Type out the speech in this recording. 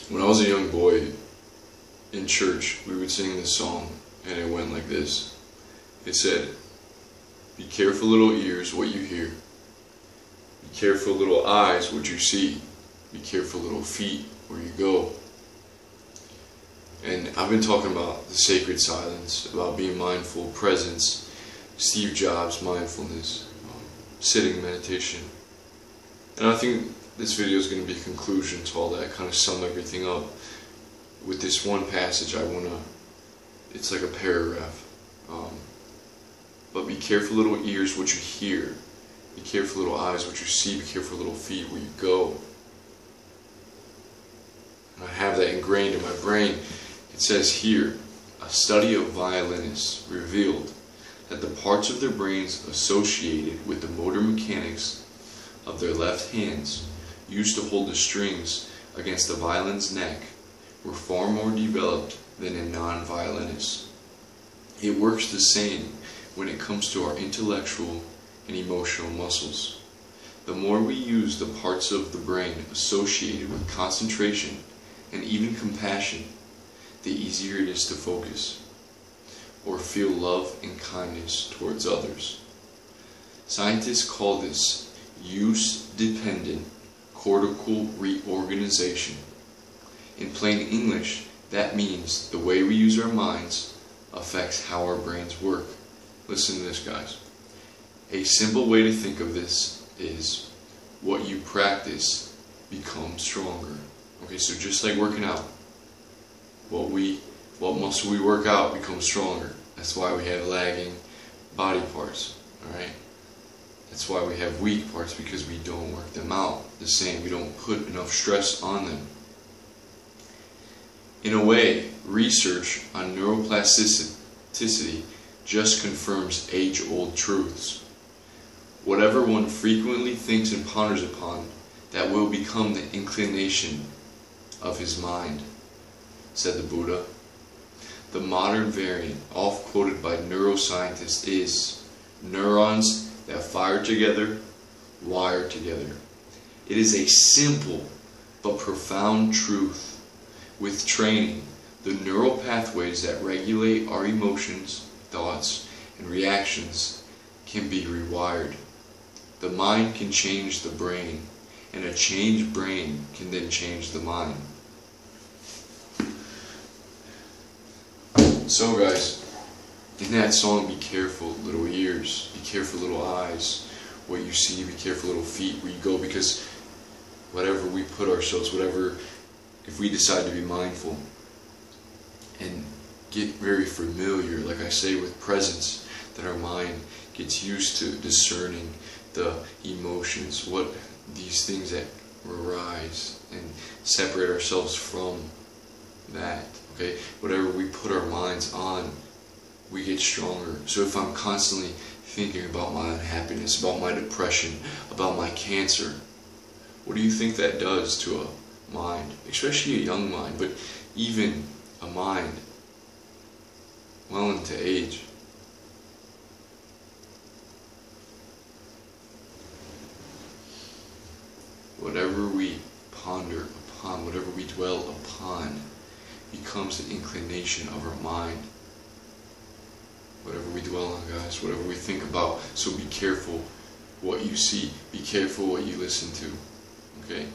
When I was a young boy in church, we would sing this song, and it went like this. It said, "Be careful, little ears, what you hear. Be careful, little eyes, what you see. Be careful, little feet, where you go." And I've been talking about the sacred silence, about being mindful, presence, Steve Jobs, mindfulness, sitting meditation. And I think this video is going to be a conclusion to all that, kind of sum everything up. With this one passage, it's like a paragraph. But be careful, little ears, what you hear. Be careful, little eyes, what you see. Be careful, little feet, where you go. And I have that ingrained in my brain. It says here, a study of violinists revealed that the parts of their brains associated with the motor mechanics of their left hands used to hold the strings against the violin's neck were far more developed than in non-violinists. It works the same when it comes to our intellectual and emotional muscles. The more we use the parts of the brain associated with concentration and even compassion, the easier it is to focus or feel love and kindness towards others. Scientists call this use-dependent cortical reorganization. In plain English, that means the way we use our minds affects how our brains work. Listen to this, guys. A simple way to think of this is what you practice becomes stronger. Okay, so just like working out, what muscle we work out becomes stronger. That's why we have lagging body parts, alright? That's why we have weak parts, because we don't work them out the same. We don't put enough stress on them. In a way, research on neuroplasticity just confirms age-old truths. Whatever one frequently thinks and ponders upon, that will become the inclination of his mind, said the Buddha. The modern variant, oft quoted by neuroscientists, is neurons that fire together, wire together. It is a simple but profound truth. With training, the neural pathways that regulate our emotions, thoughts, and reactions can be rewired. The mind can change the brain, and a changed brain can then change the mind. So guys, in that song, be careful, little ears, be careful, little eyes, what you see, be careful, little feet, where you go, because whatever we put ourselves, if we decide to be mindful and get very familiar, like I say, with presence, that our mind gets used to discerning the emotions, what these things that arise, and separate ourselves from that. Okay, whatever we put our minds on, we get stronger. So if I'm constantly thinking about my unhappiness, about my depression, about my cancer, what do you think that does to a mind? Especially a young mind, but even a mind well into age. Whatever we ponder upon, whatever we dwell upon, becomes the inclination of our mind. Whatever we dwell on, guys, whatever we think about. So be careful what you see. Be careful what you listen to. Okay?